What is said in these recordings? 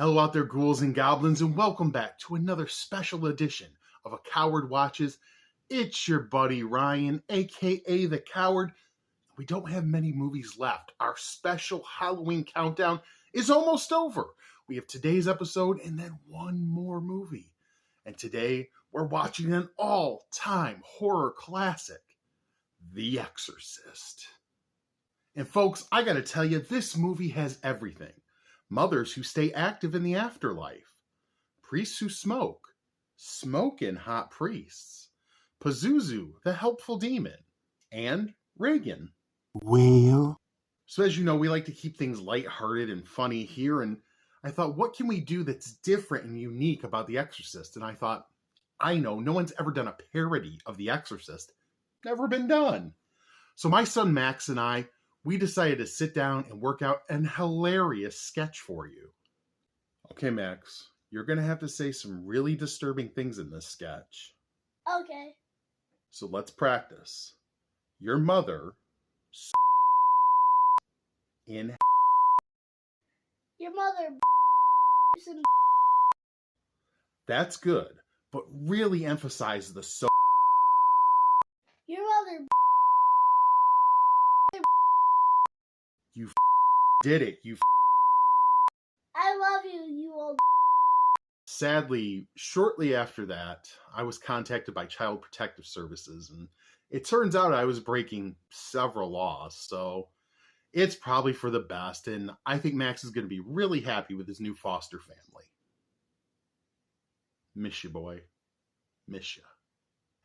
Hello out there, ghouls and goblins, and welcome back to another special edition of A Coward Watches. It's your buddy Ryan, aka The Coward. We don't have many movies left. Our special Halloween countdown is almost over. We have today's episode and then one more movie. And today we're watching an all-time horror classic, The Exorcist. And folks, I gotta tell you, this movie has everything. Mothers who stay active in the afterlife, priests who smoke, smoking hot priests, Pazuzu, the helpful demon, and Reagan. Well, so as you know, we like to keep things lighthearted and funny here, and I thought, what can we do that's different and unique about The Exorcist? And I thought, I know, no one's ever done a parody of The Exorcist. Never been done. So my son Max and I, we decided to sit down and work out an hilarious sketch for you. Okay, Max, you're going to have to say some really disturbing things in this sketch. Okay. So let's practice. Your mother in Your mother and That's good, but really emphasize the so. your mother You did it. You I love you, you old. Sadly, shortly after that, I was contacted by Child Protective Services, and it turns out I was breaking several laws, so it's probably for the best, and I think Max is going to be really happy with his new foster family. Miss you, boy. Miss you.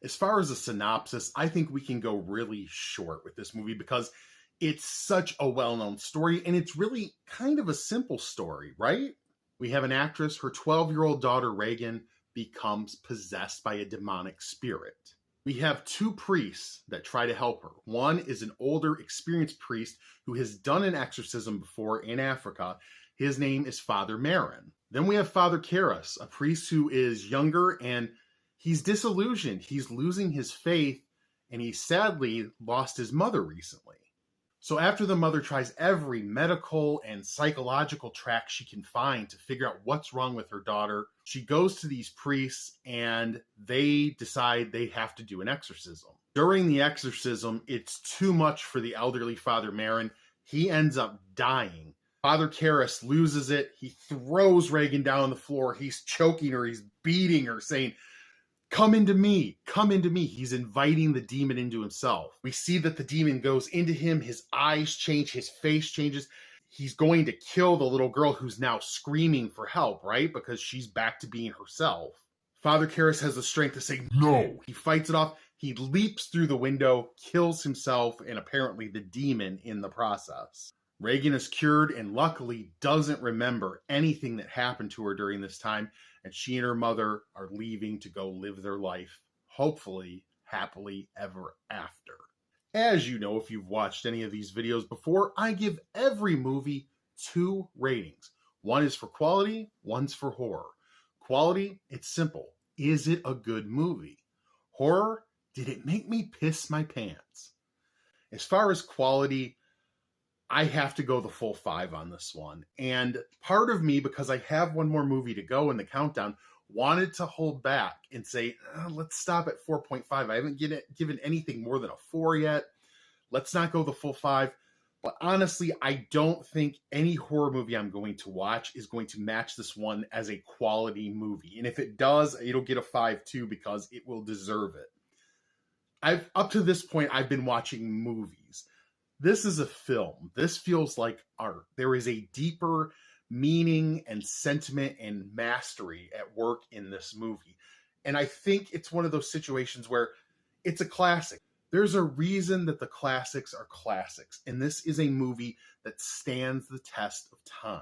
As far as a synopsis, I think we can go really short with this movie because it's such a well-known story, and it's really kind of a simple story, right? We have an actress, her 12-year-old daughter, Reagan, becomes possessed by a demonic spirit. We have two priests that try to help her. One is an older, experienced priest who has done an exorcism before in Africa. His name is Father Marin. Then we have Father Karras, a priest who is younger, and he's disillusioned. He's losing his faith, and he sadly lost his mother recently. So after the mother tries every medical and psychological track she can find to figure out what's wrong with her daughter, she goes to these priests and they decide they have to do an exorcism. During the exorcism, it's too much for the elderly Father Marin. He ends up dying. Father Karras loses it. He throws Reagan down on the floor. He's choking her. He's beating her, saying, "Come into me, come into me." He's inviting the demon into himself. We see that the demon goes into him. His eyes change, his face changes. He's going to kill the little girl who's now screaming for help, right? Because she's back to being herself. Father Karras has the strength to say no. He fights it off. He leaps through the window, kills himself, and apparently the demon in the process. Reagan is cured and luckily doesn't remember anything that happened to her during this time, and she and her mother are leaving to go live their life, hopefully, happily ever after. As you know, if you've watched any of these videos before, I give every movie 2 ratings. One is for quality, one's for horror. Quality, it's simple. Is it a good movie? Horror, did it make me piss my pants? As far as quality, I have to go the full 5 on this one. And part of me, because I have one more movie to go in the countdown, wanted to hold back and say, let's stop at 4.5. I haven't given anything more than a 4 yet. Let's not go the full 5. But honestly, I don't think any horror movie I'm going to watch is going to match this one as a quality movie. And if it does, it'll get a 5 too because it will deserve it. Up to this point, I've been watching movies. This is a film. This feels like art. There is a deeper meaning and sentiment and mastery at work in this movie. And I think it's one of those situations where it's a classic. There's a reason that the classics are classics. And this is a movie that stands the test of time.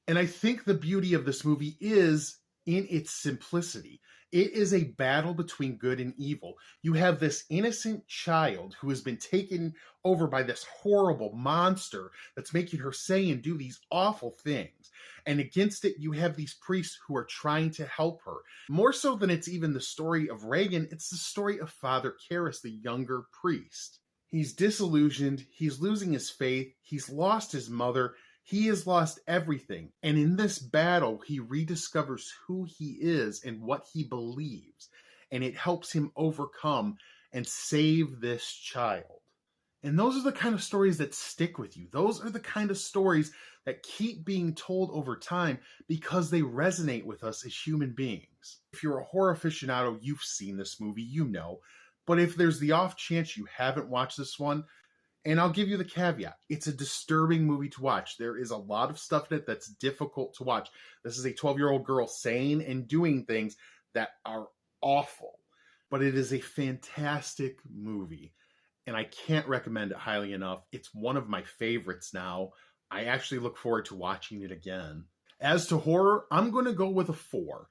And I think the beauty of this movie is in its simplicity. It is a battle between good and evil. You have this innocent child who has been taken over by this horrible monster that's making her say and do these awful things. And against it, you have these priests who are trying to help her. More so than it's even the story of Reagan, it's the story of Father Karras, the younger priest. He's disillusioned. He's losing his faith. He's lost his mother. He has lost everything, and in this battle, he rediscovers who he is and what he believes, and it helps him overcome and save this child. And those are the kind of stories that stick with you. Those are the kind of stories that keep being told over time because they resonate with us as human beings. If you're a horror aficionado, you've seen this movie, you know. But if there's the off chance you haven't watched this one, and I'll give you the caveat, it's a disturbing movie to watch. There is a lot of stuff in it that's difficult to watch. This is a 12-year-old girl saying and doing things that are awful. But it is a fantastic movie, and I can't recommend it highly enough. It's one of my favorites now. I actually look forward to watching it again. As to horror, I'm going to go with a 4.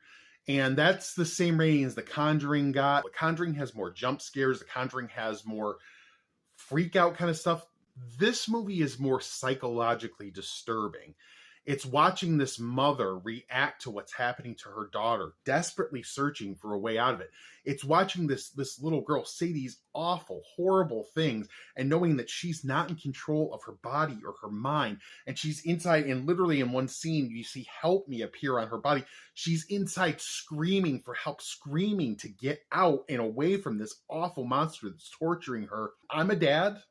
And that's the same rating as The Conjuring got. The Conjuring has more jump scares. The Conjuring has more freak out kind of stuff. This movie is more psychologically disturbing. It's watching this mother react to what's happening to her daughter, desperately searching for a way out of it. It's watching this little girl say these awful, horrible things and knowing that she's not in control of her body or her mind. And she's inside, and literally in one scene, you see "help me" appear on her body. She's inside screaming for help, screaming to get out and away from this awful monster that's torturing her. I'm a dad.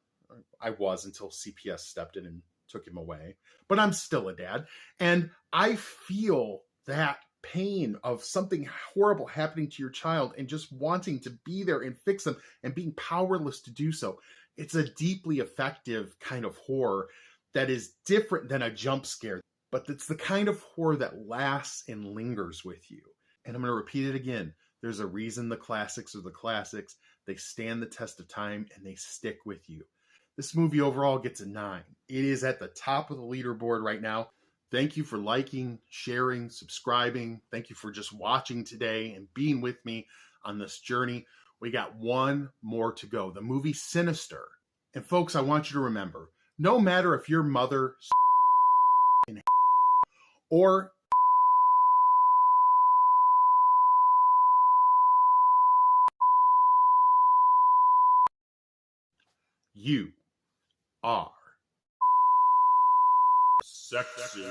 I was until CPS stepped in and took him away, but I'm still a dad, and I feel that pain of something horrible happening to your child and just wanting to be there and fix them and being powerless to do so. It's a deeply effective kind of horror that is different than a jump scare, but it's the kind of horror that lasts and lingers with you. And I'm going to repeat it again. There's a reason the classics are the classics. They stand the test of time and they stick with you. This movie overall gets a 9. It is at the top of the leaderboard right now. Thank you for liking, sharing, subscribing. Thank you for just watching today and being with me on this journey. We got one more to go. The movie Sinister. And folks, I want you to remember, no matter if your mother or you are sexy.